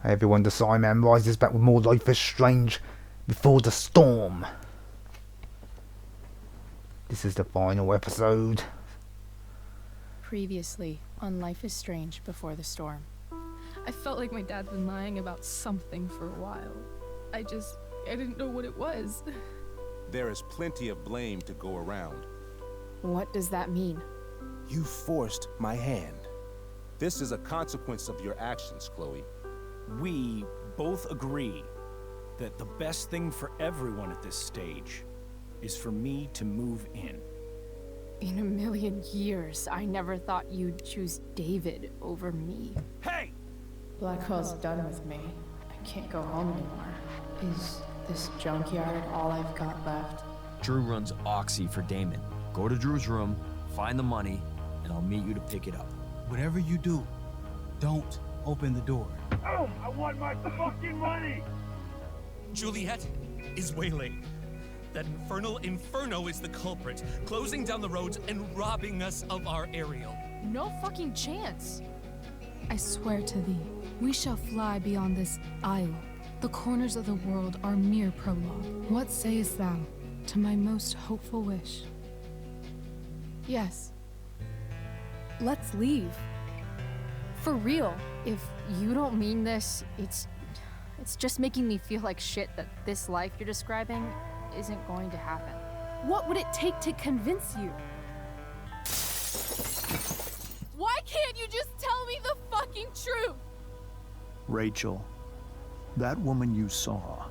Everyone, the Psyman rises back with more Life is Strange before the storm. This is the final episode. Previously on Life is Strange Before the Storm. I felt like my dad'd been lying about something for a while. I didn't know what it was. There is plenty of blame to go around. What does that mean? You forced my hand. This is a consequence of your actions, Chloe. We both agree that the best thing for everyone at this stage is for me to move in. In a million years, I never thought you'd choose David over me. Hey! Blackwell's done with me. I can't go home anymore. Is this junkyard all I've got left? Drew runs Oxy for Damon. Go to Drew's room, find the money, and I'll meet you to pick it up. Whatever you do, don't open the door. Oh, I want my fucking money! Juliet is waylaid. That infernal inferno is the culprit, closing down the roads and robbing us of our aerial. No fucking chance. I swear to thee, we shall fly beyond this isle. The corners of the world are mere prologue. What sayest thou to my most hopeful wish? Yes. Let's leave. For real. If you don't mean this, it's just making me feel like shit that this life you're describing isn't going to happen. What would it take to convince you? Why can't you just tell me the fucking truth? Rachel, that woman you saw,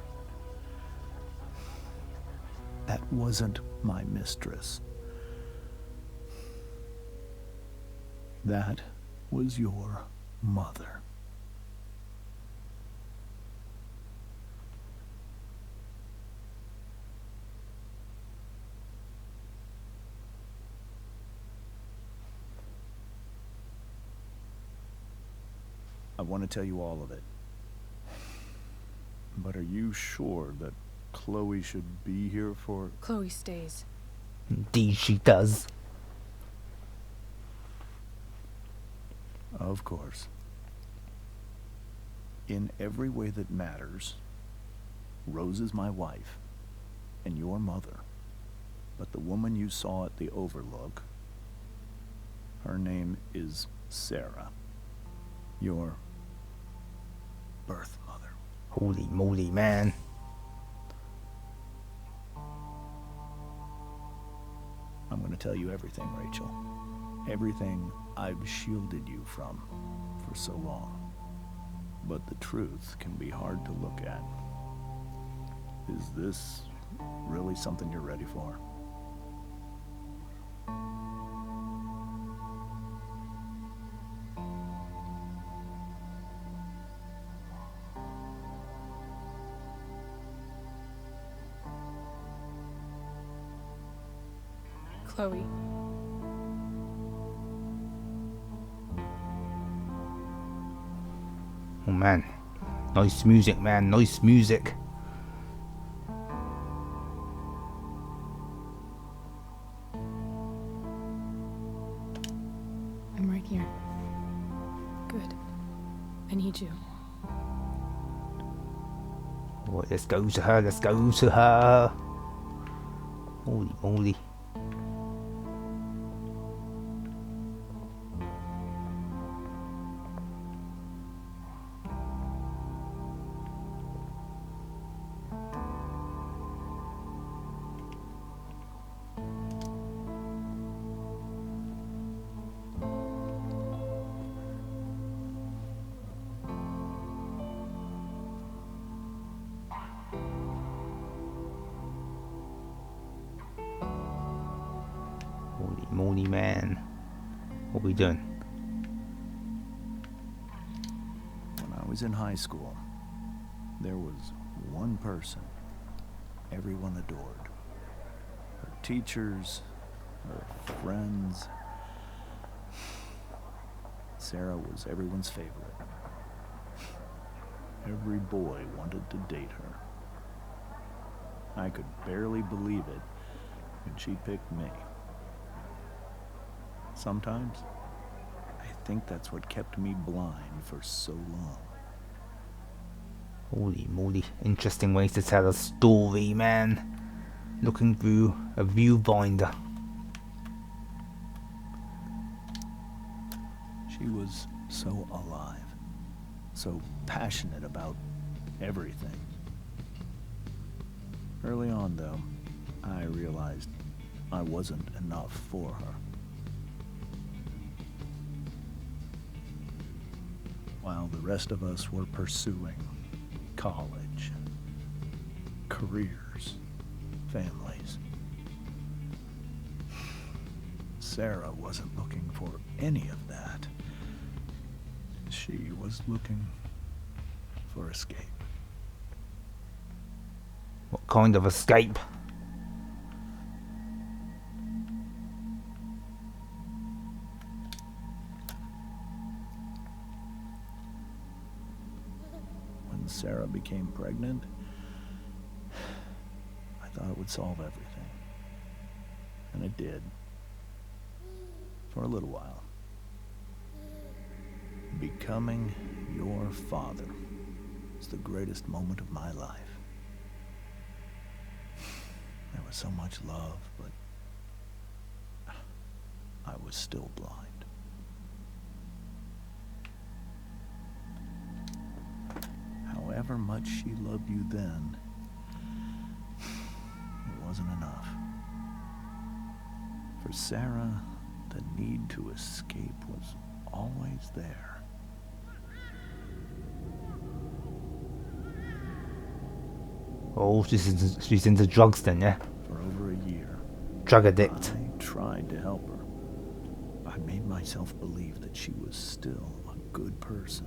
that wasn't my mistress. That was your mother. I want to tell you all of it. But are you sure that Chloe should be here for... Chloe stays. Indeed she does. Of course. In every way that matters, Rose is my wife and your mother. But the woman you saw at the Overlook, her name is Sera. Your birth mother. Holy moly, man. I'm going to tell you everything, Rachel. Everything I've shielded you from for so long. But the truth can be hard to look at. Is this really something you're ready for? Chloe. Oh man. Nice music, man. Nice music. I'm right here. Good. I need you. Right, let's go to her. Let's go to her. Holy moly. Holy moly, man. What we doing? When I was in high school, there was one person everyone adored. Her teachers, her friends. Sera was everyone's favorite. Every boy wanted to date her. I could barely believe it when she picked me. Sometimes, I think that's what kept me blind for so long. Holy moly, interesting ways to tell a story, man. Looking through a viewfinder. She was so alive, so passionate about everything. Early on, though, I realized I wasn't enough for her. While the rest of us were pursuing college, careers, families, Sera wasn't looking for any of that. She was looking for escape. What kind of escape? When Sera became pregnant, I thought it would solve everything. And it did. For a little while. Becoming your father was the greatest moment of my life. There was so much love, but I was still blind. However much she loved you then, it wasn't enough. For Sera, the need to escape was always there. Oh, she's into drugs then, yeah? For over a year, Drug addict. I tried to help her. I made myself believe that she was still a good person.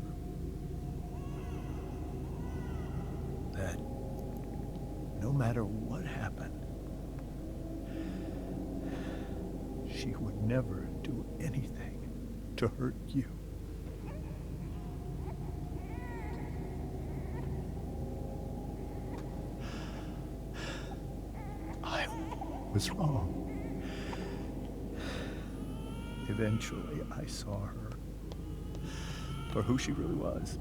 That no matter what happened, she would never do anything to hurt you. I was wrong. Eventually, I saw her for who she really was.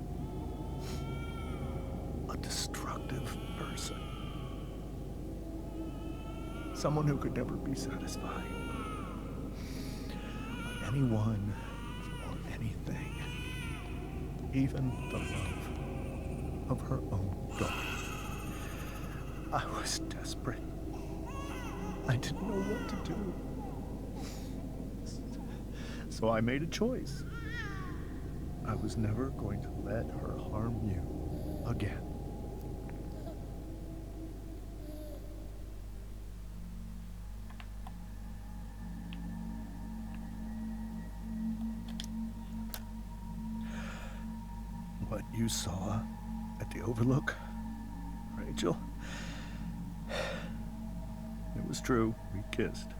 A destructive person. Someone who could never be satisfied. Anyone or anything. Even the love of her own daughter. I was desperate. I didn't know what to do. So I made a choice. I was never going to let her harm you again. What you saw at the Overlook, Rachel, it was true. We kissed.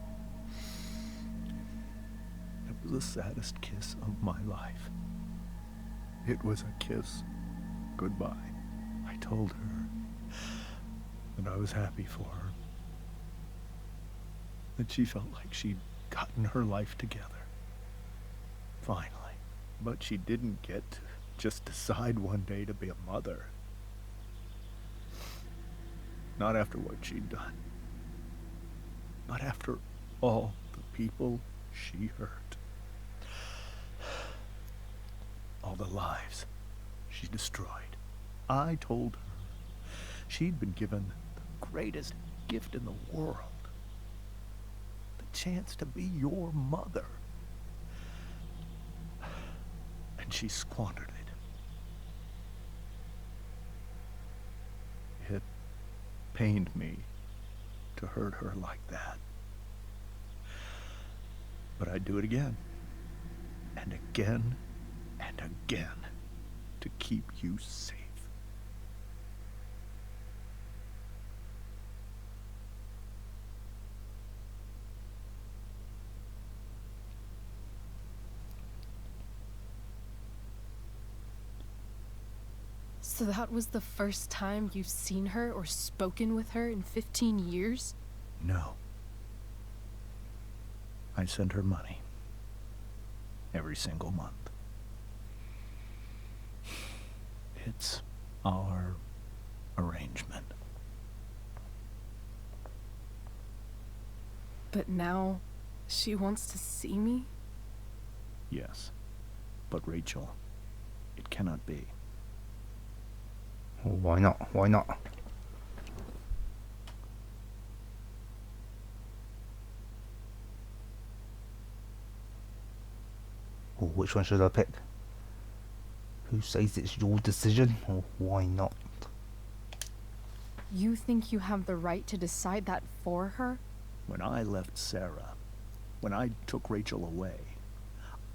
It was the saddest kiss of my life. It was a kiss goodbye. I told her that I was happy for her. That she felt like she'd gotten her life together. Finally. But she didn't get to just decide one day to be a mother. Not after what she'd done. Not after all the people she hurt. All the lives she destroyed. I told her she'd been given the greatest gift in the world. The chance to be your mother. And she squandered it. It pained me to hurt her like that. But I'd do it again. And again. And again. To keep you safe. So that was the first time you've seen her or spoken with her in 15 years? No. I sent her money. Every single month. It's our arrangement. But now, she wants to see me? Yes. But Rachel, it cannot be. Why not? Why not? Oh, which one should I pick? Who says it's your decision? Or why not? You think you have the right to decide that for her? When I left Sera, when I took Rachel away,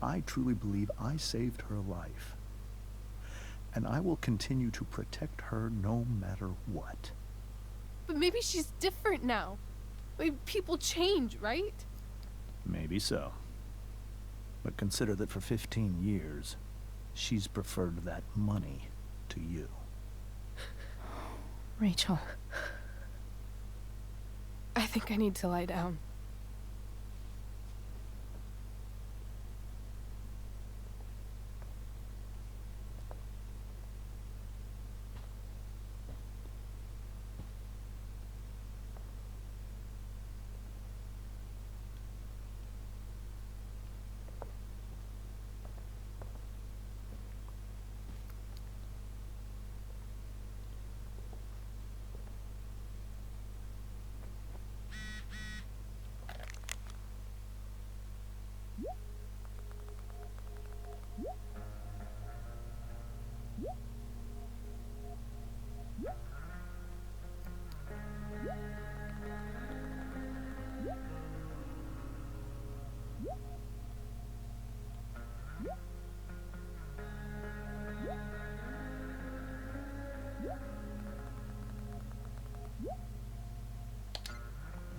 I truly believe I saved her life. And I will continue to protect her no matter what. But maybe she's different now. Maybe people change, right? Maybe so. But consider that for 15 years, she's preferred that money to you. Rachel. I think I need to lie down.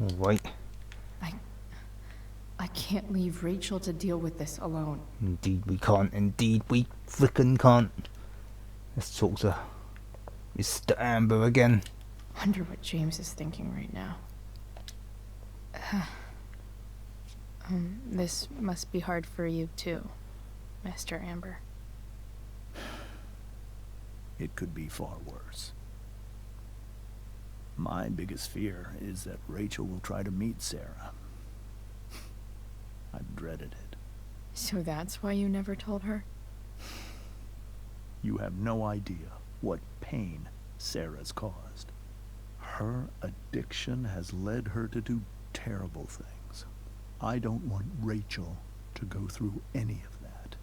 Alright. I can't leave Rachel to deal with this alone. Indeed we can't. Indeed we frickin' can't. Let's talk to Mr. Amber again. Wonder what James is thinking right now. This must be hard for you too, Mr. Amber. It could be far worse. My biggest fear is that Rachel will try to meet Sera. I've dreaded it. So that's why you never told her? You have no idea what pain Sera's caused. Her addiction has led her to do terrible things. I don't want Rachel to go through any of that.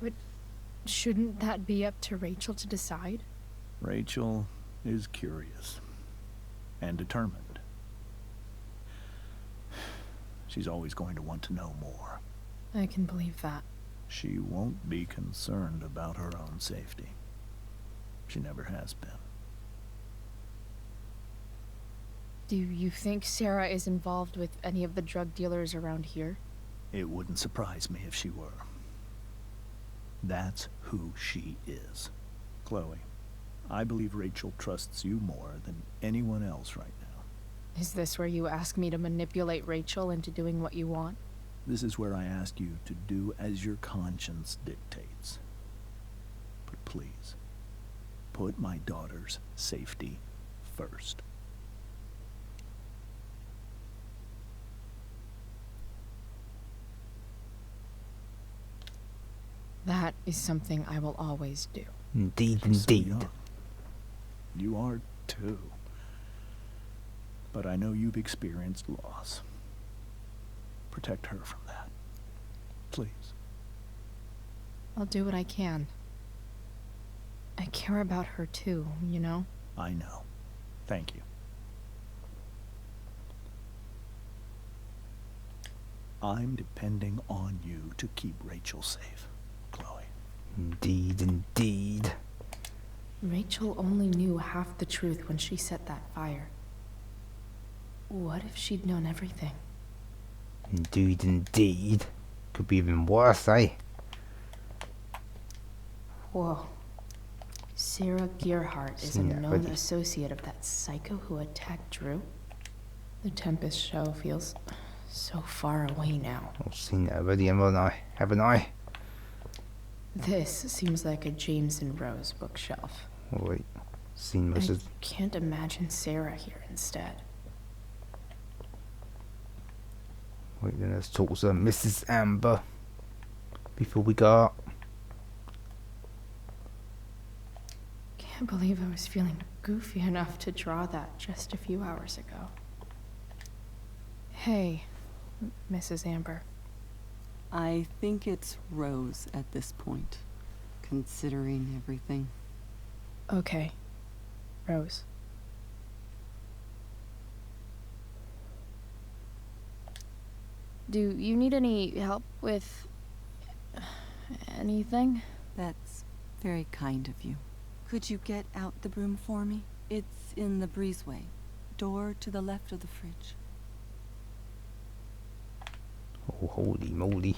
But shouldn't that be up to Rachel to decide? Rachel is curious and determined. She's always going to want to know more. I can believe that. She won't be concerned about her own safety. She never has been. Do you think Sera is involved with any of the drug dealers around here? It wouldn't surprise me if she were. That's who she is. Chloe, I believe Rachel trusts you more than anyone else right now. Is this where you ask me to manipulate Rachel into doing what you want? This is where I ask you to do as your conscience dictates. But please, put my daughter's safety first. That is something I will always do. Indeed, She's so indeed. young. You are too. But I know you've experienced loss. Protect her from that. Please. I'll do what I can. I care about her too, you know? I know. Thank you. I'm depending on you to keep Rachel safe, Chloe. Indeed, indeed. Rachel only knew half the truth when she set that fire. What if she'd known everything? Indeed, indeed. Could be even worse, eh? Whoa. Sera Gearhart is a Yeah, known ready. associate of that psycho who attacked Drew? The Tempest show feels so far away now. I've seen that already, haven't I? Haven't I? This seems like a James and Rose bookshelf. Oh, wait. Seen I Mrs. can't imagine Sera here instead. Wait, then let's talk to Mrs. Amber before we go up. Can't believe I was feeling goofy enough to draw that just a few hours ago. Hey, Mrs. Amber. I think it's Rose at this point, considering everything. Okay, Rose. Do you need any help with anything? That's very kind of you. Could you get out the broom for me? It's in the breezeway. Door to the left of the fridge. Oh, holy moly.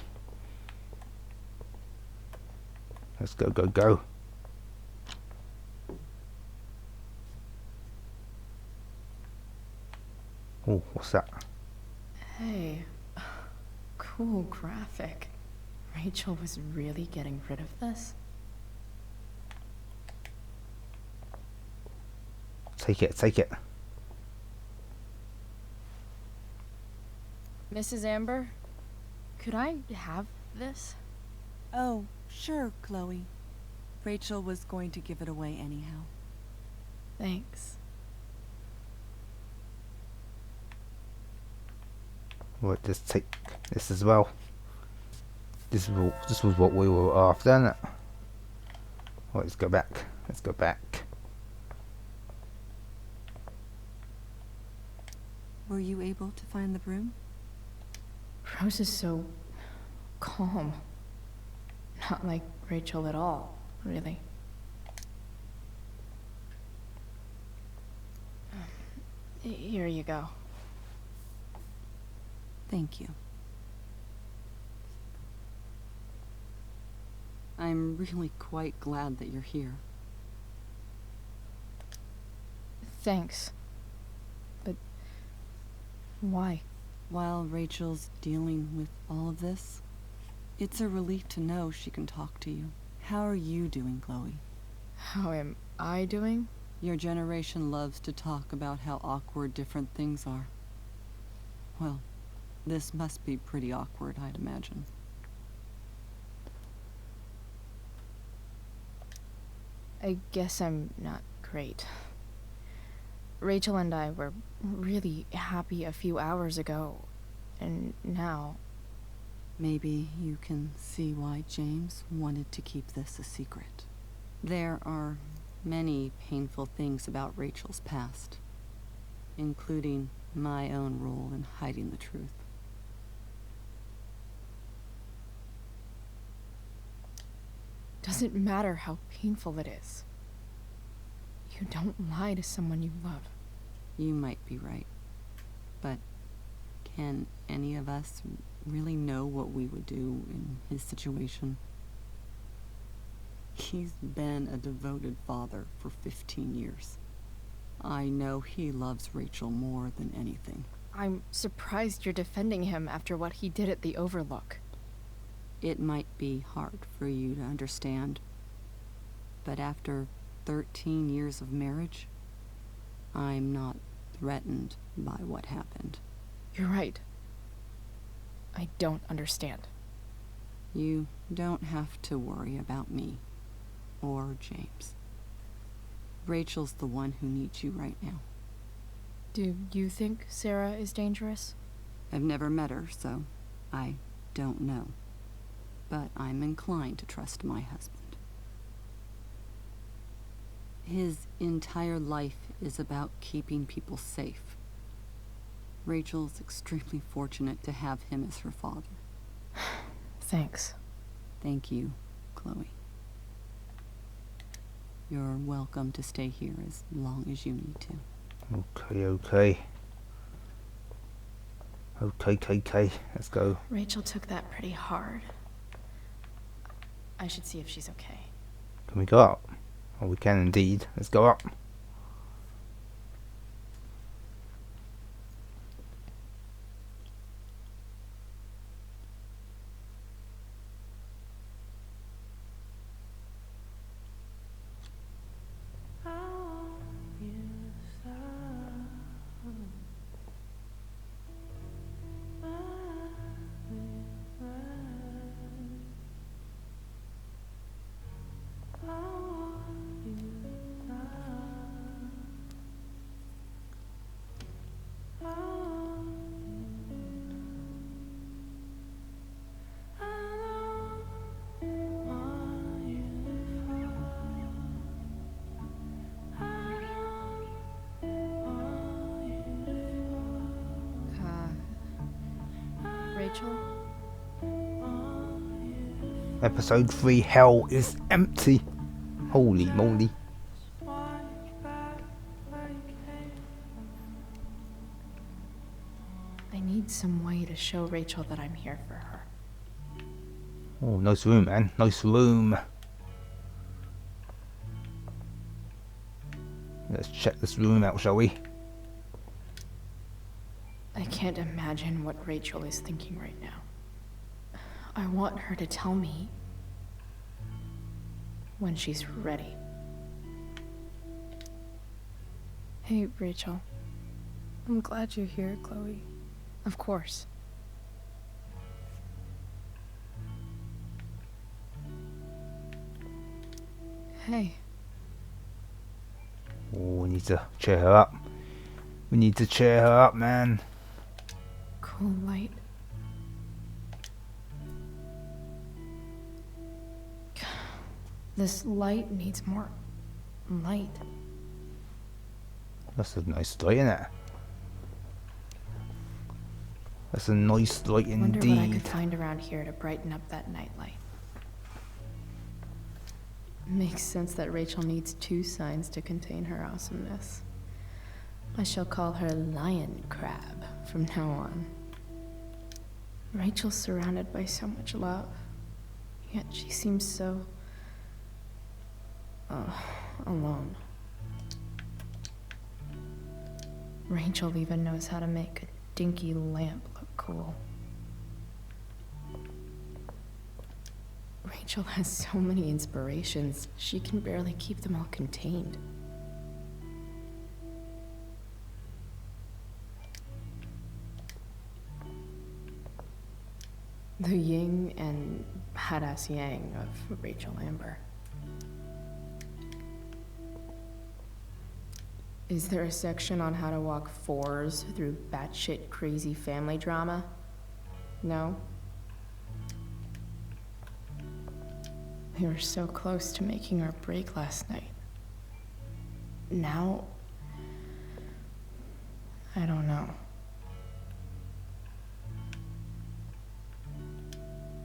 Let's go, go, go. Oh, what's that? Hey, cool graphic. Rachel was really getting rid of this? Take it, take it. Mrs. Amber, could I have this? Oh, sure, Chloe. Rachel was going to give it away anyhow. Thanks. Right, let's take this as well. This was what we were after, isn't it? Right, let's go back. Let's go back. Were you able to find the broom? Rose is so calm. Not like Rachel at all, really. Here you go. Thank you. I'm really quite glad that you're here. Thanks. But why? While Rachel's dealing with all of this, it's a relief to know she can talk to you. How are you doing, Chloe? How am I doing? Your generation loves to talk about how awkward different things are. Well, this must be pretty awkward, I'd imagine. I guess I'm not great. Rachel and I were really happy a few hours ago, and now... Maybe you can see why James wanted to keep this a secret. There are many painful things about Rachel's past, including my own role in hiding the truth. Doesn't matter how painful it is. You don't lie to someone you love. You might be right, but can any of us really know what we would do in his situation? He's been a devoted father for 15 years. I know he loves Rachel more than anything. I'm surprised you're defending him after what he did at the Overlook. It might be hard for you to understand, but after 13 years of marriage, I'm not threatened by what happened. You're right. I don't understand. You don't have to worry about me or James. Rachel's the one who needs you right now. Do you think Sera is dangerous? I've never met her, so I don't know. But I'm inclined to trust my husband. His entire life is about keeping people safe. Rachel's extremely fortunate to have him as her father. Thanks. Thank you, Chloe. You're welcome to stay here as long as you need to. Okay, okay. Okay. Let's go. Rachel took that pretty hard. I should see if she's okay. Can we go up? Oh, we can indeed. Let's go up. Rachel? Episode 3, Hell is Empty. Holy moly. I need some way to show Rachel that I'm here for her. Oh, nice room, man. Nice room. Let's check this room out, shall we? I can't imagine what Rachel is thinking right now. I want her to tell me when she's ready. Hey, Rachel. I'm glad you're here, Chloe. Of course. Hey. Oh, we need to cheer her up. We need to cheer her up, man. Cool light. This light needs more light. That's a nice light, isn't it? That's a nice light indeed. Wonder what I could find around here to brighten up that nightlight. Makes sense that Rachel needs 2 signs to contain her awesomeness. I shall call her Lion Crab from now on. Rachel's surrounded by so much love, yet she seems so alone. Rachel even knows how to make a dinky lamp look cool. Rachel has so many inspirations, she can barely keep them all contained. The yin and badass yang of Rachel Amber. Is there a section on how to walk 4s through batshit crazy family drama? No? We were so close to making our break last night. Now, I don't know.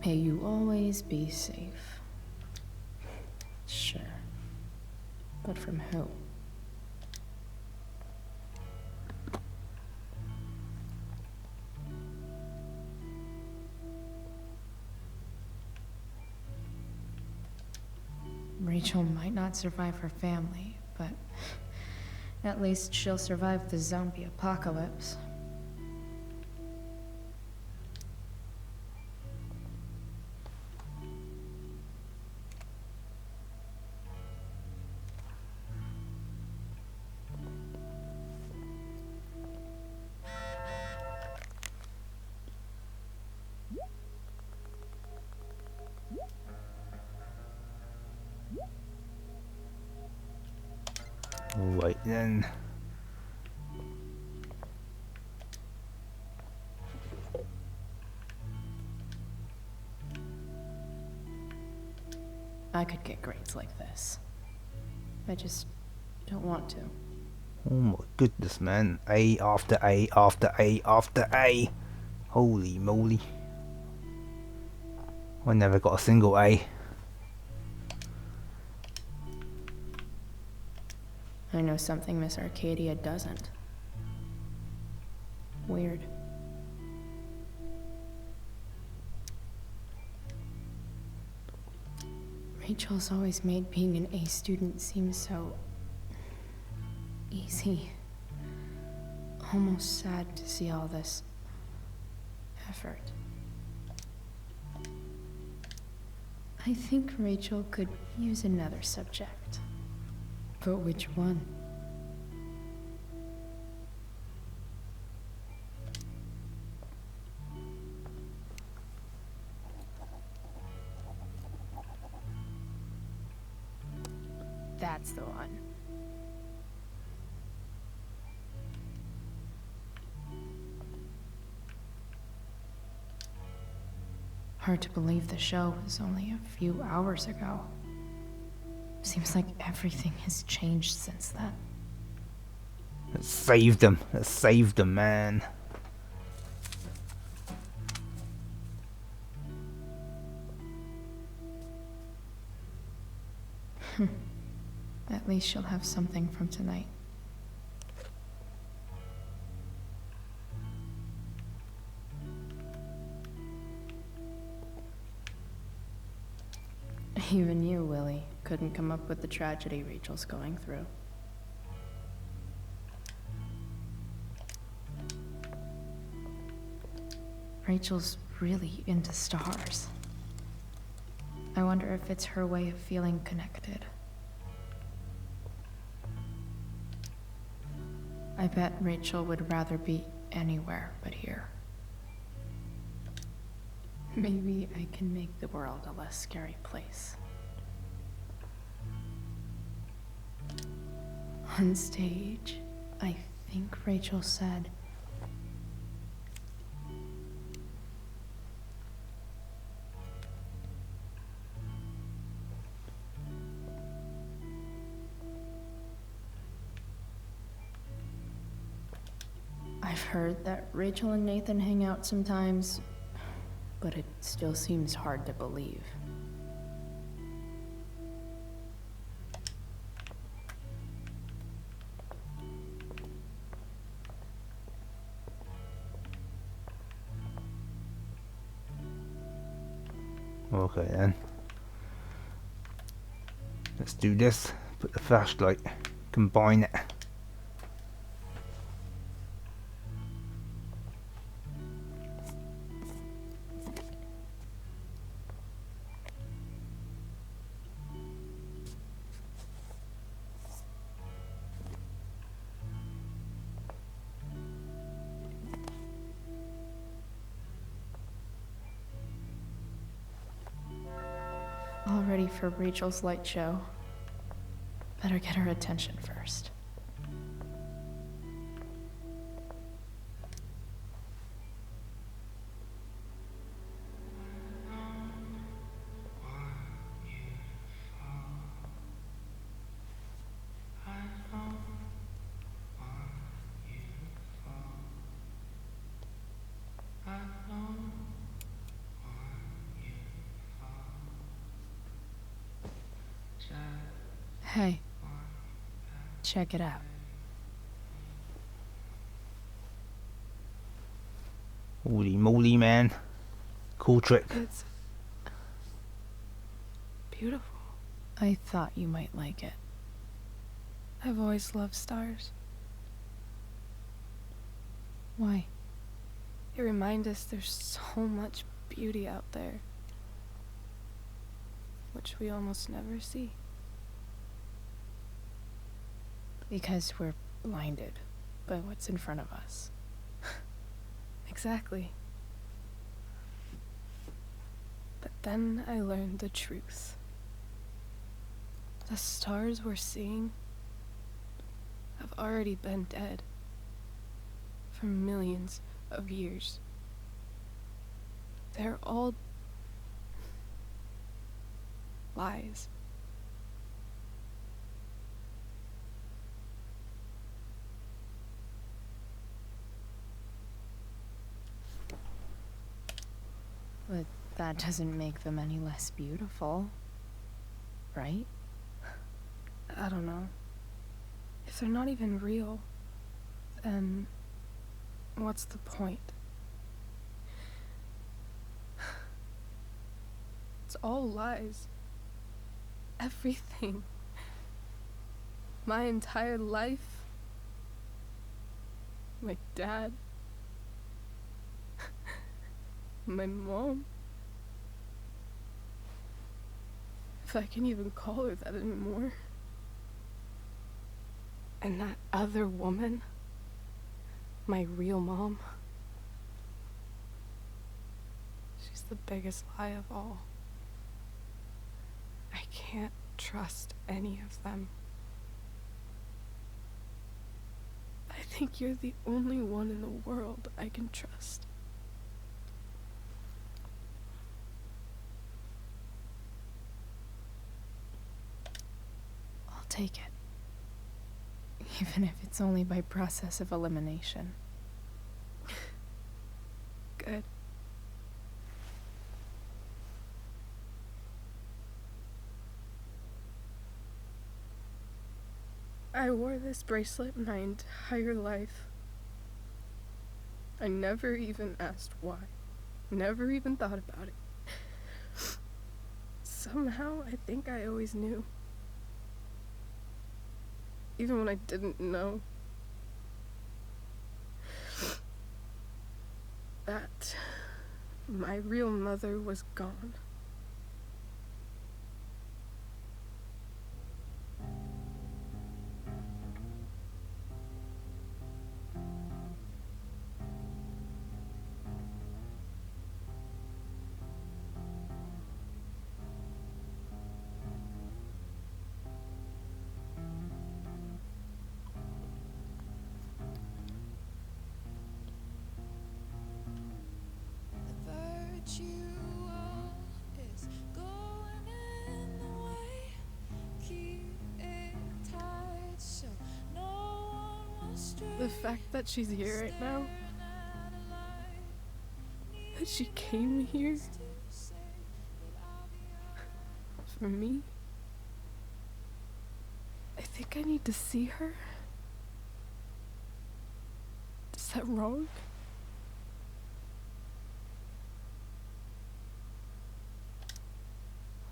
May you always be safe. Sure. But from who? Rachel might not survive her family, but at least she'll survive the zombie apocalypse. Right then. I could get grades like this. I just don't want to. Oh my goodness, man. A after A after A after A. Holy moly. I never got a single A. I know something Miss Arcadia doesn't. Weird. Rachel's always made being an A student seem so easy. Almost sad to see all this effort. I think Rachel could use another subject. But which one? That's the one. Hard to believe the show was only a few hours ago. Seems like everything has changed since then. Let's save them. Let's save them, man. At least she'll have something from tonight. Even you, Willie, couldn't come up with the tragedy Rachel's going through. Rachel's really into stars. I wonder if it's her way of feeling connected. I bet Rachel would rather be anywhere but here. Maybe I can make the world a less scary place. On stage, I think Rachel said, I've heard that Rachel and Nathan hang out sometimes, but it still seems hard to believe. Okay then. Let's do this. Put the flashlight. Combine it. All ready for Rachel's light show. Better get her attention first. Hey, check it out. Holy moly, man. Cool trick. It's beautiful. I thought you might like it. I've always loved stars. Why? They remind us there's so much beauty out there, which we almost never see. Because we're blinded by what's in front of us. Exactly. But then I learned the truth. The stars we're seeing have already been dead for millions of years. They're all lies. But that doesn't make them any less beautiful, right? I don't know. If they're not even real, then what's the point? It's all lies. Everything. My entire life. My dad. My mom. If I can even call her that anymore. And that other woman, my real mom, she's the biggest lie of all. I can't trust any of them. I think you're the only one in the world I can trust. I'll take it. Even if it's only by process of elimination. Good. I wore this bracelet my entire life. I never even asked why. Never even thought about it. Somehow, I think I always knew. Even when I didn't know. That my real mother was gone. The fact that she's here right now, that she came here for me, I think I need to see her. Is that wrong?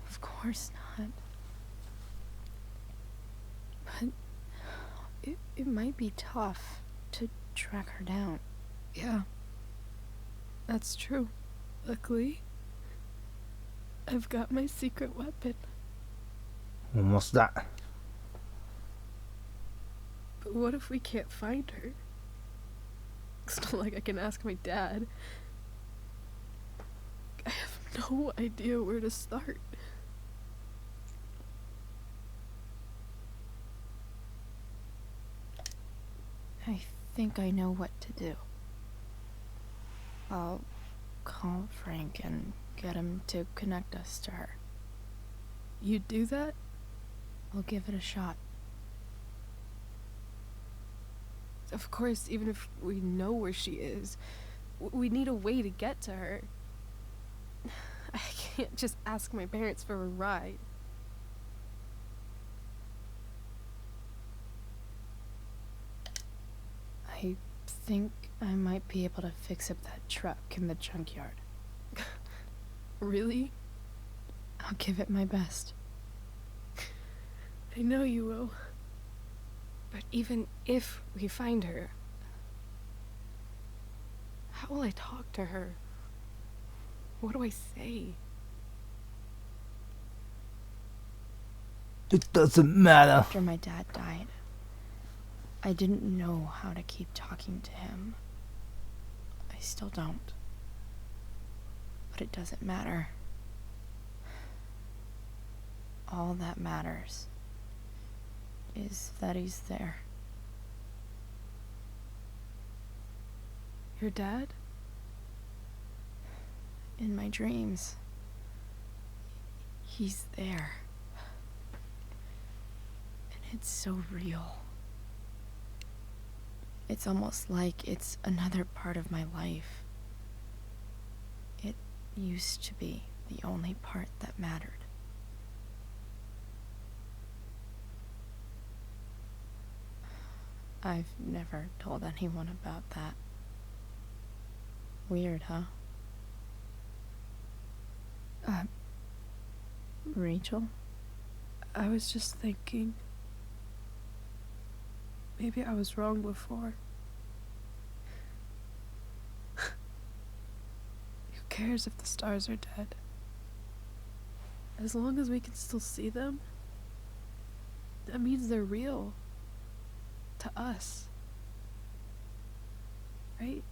Of course not. But it might be tough to track her down. Yeah, that's true. Luckily, I've got my secret weapon. And what's that? But what if we can't find her? It's not like I can ask my dad. I have no idea where to start. I think I know what to do. I'll call Frank and get him to connect us to her. You'd do that? I'll give it a shot. Of course, even if we know where she is, we need a way to get to her. I can't just ask my parents for a ride. I think I might be able to fix up that truck in the junkyard. Really? I'll give it my best. I know you will. But even if we find her, how will I talk to her? What do I say? It doesn't matter. After my dad died, I didn't know how to keep talking to him. I still don't. But it doesn't matter. All that matters is that he's there. Your dad? In my dreams. He's there. And it's so real. It's almost like it's another part of my life. It used to be the only part that mattered. I've never told anyone about that. Weird, huh? Rachel? I was just thinking. Maybe I was wrong before. Who cares if the stars are dead? As long as we can still see them, that means they're real. To us. Right?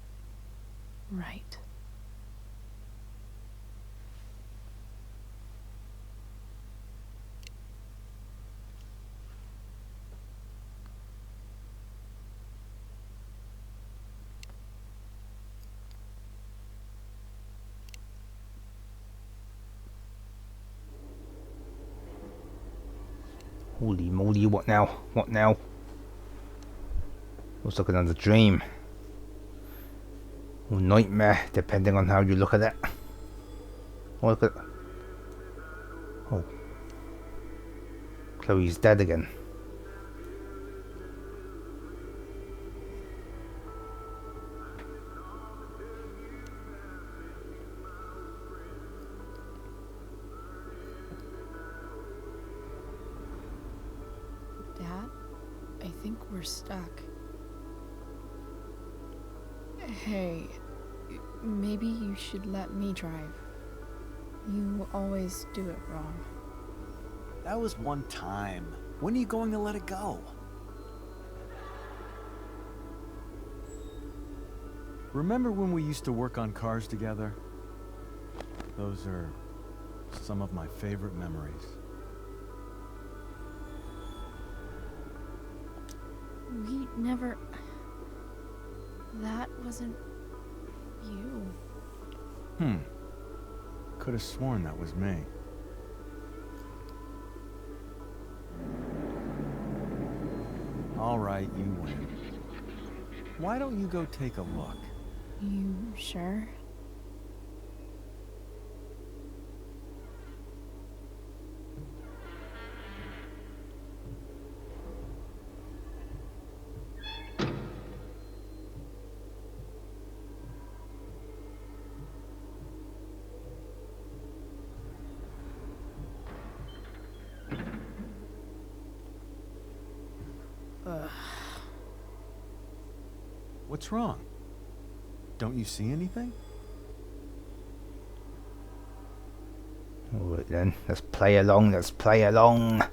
Right. Holy moly, what now? What now? Looks like another dream. Or nightmare, depending on how you look at it. Oh, look at... Oh. Chloe's dead again. stuck. Hey, maybe you should let me drive. You always do it wrong. That was one time. When are you going to let it go? Remember when we used to work on cars together? Those are some of my favorite memories. We never... That wasn't... you. Could have sworn that was me. All right, you win. Why don't you go take a look? You sure? What's wrong? Don't you see anything? Alright then, let's play along, let's play along.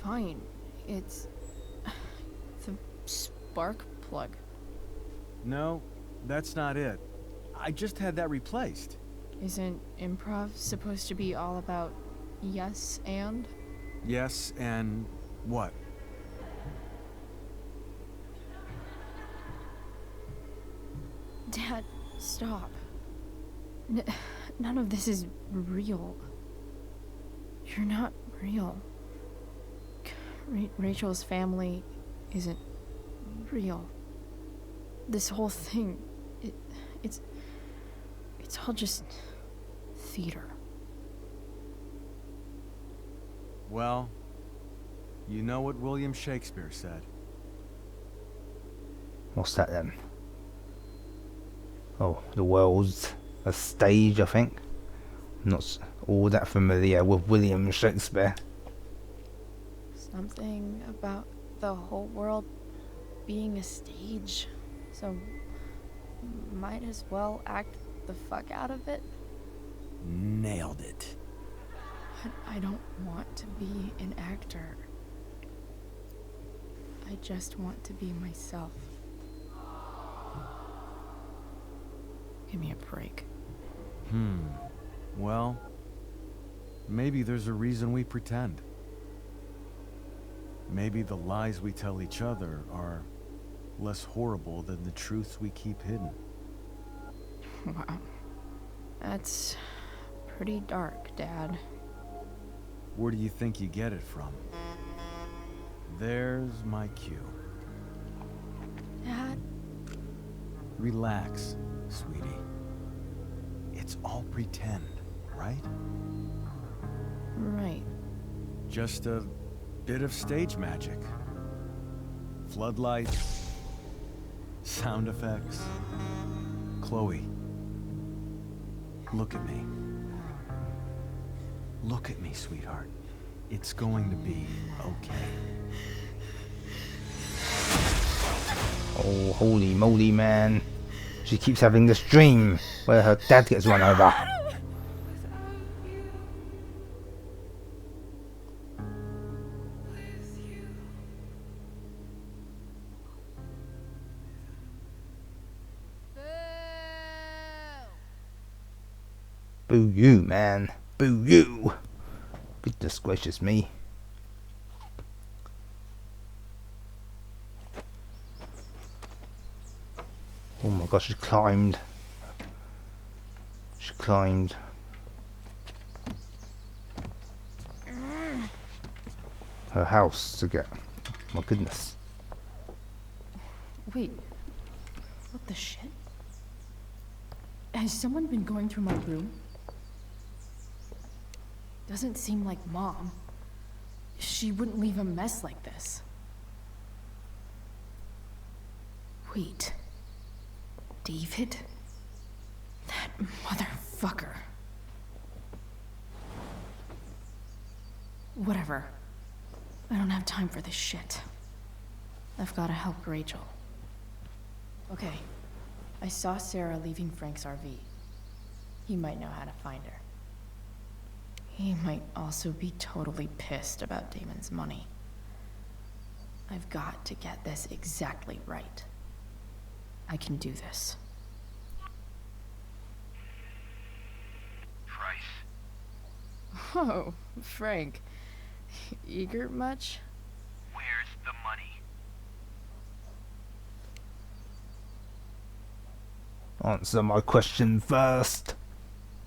Fine. It's the spark plug. No, that's not it. I just had that replaced. Isn't improv supposed to be all about yes and? Yes, and what? Dad, stop. None of this is real. You're not real. Rachel's family isn't real. This whole thing, it's all just theater. Well, you know what William Shakespeare said. What's that then? Oh, the world's a stage, I think. I'm not all that familiar with William Shakespeare. Something about the whole world being a stage. So, might as well act the fuck out of it. Nailed it. But I don't want to be an actor. I just want to be myself. Give me a break. Well, maybe there's a reason we pretend. Maybe the lies we tell each other are less horrible than the truths we keep hidden. Wow. That's pretty dark, Dad. Where do you think you get it from? There's my cue. Dad? Relax, sweetie. It's all pretend, right? Right. Just a bit of stage magic. Floodlights, sound effects. Chloe, look at me. Look at me, sweetheart. It's going to be okay. Oh, holy moly, man. She keeps having this dream where her dad gets run over. Boo you, man. Boo you. Goodness gracious me. Oh my gosh, she climbed. She climbed. Her house to get. My goodness. Wait. What the shit? Has someone been going through my room? Doesn't seem like Mom. She wouldn't leave a mess like this. Wait. David? That motherfucker. Whatever. I don't have time for this shit. I've got to help Rachel. Okay. I saw Sera leaving Frank's RV. He might know how to find her. He might also be totally pissed about Damon's money. I've got to get this exactly right. I can do this. Price. Oh, Frank. Eager much? Where's the money? Answer my question first.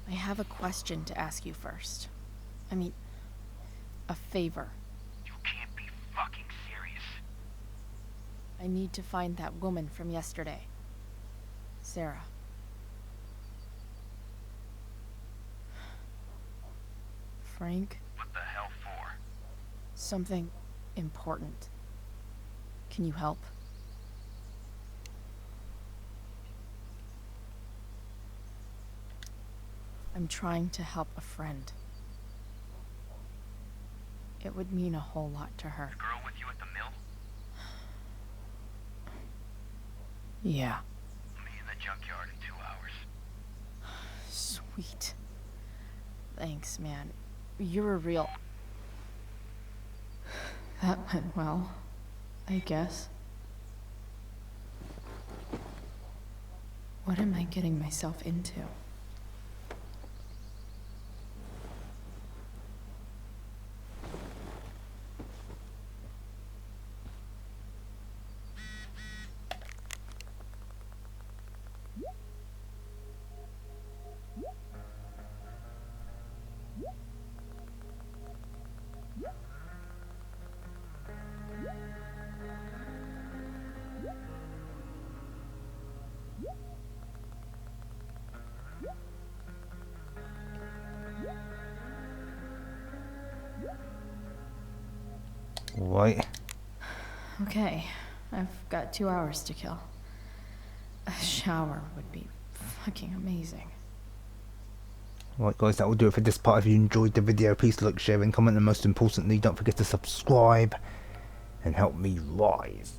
I have a question to ask you first. I mean, a favor. You can't be fucking serious. I need to find that woman from yesterday. Sera. Frank? What the hell for? Something important. Can you help? I'm trying to help a friend. It would mean a whole lot to her. The girl with you at the mill? Yeah. Me in the junkyard in 2 hours. Sweet. Thanks, man. You're a real... That went well, I guess. What am I getting myself into? Right. Okay, I've got 2 hours to kill. A shower would be fucking amazing. Right guys, that will do it for this part. If you enjoyed the video, please like, share and comment, and most importantly, don't forget to subscribe and help me rise.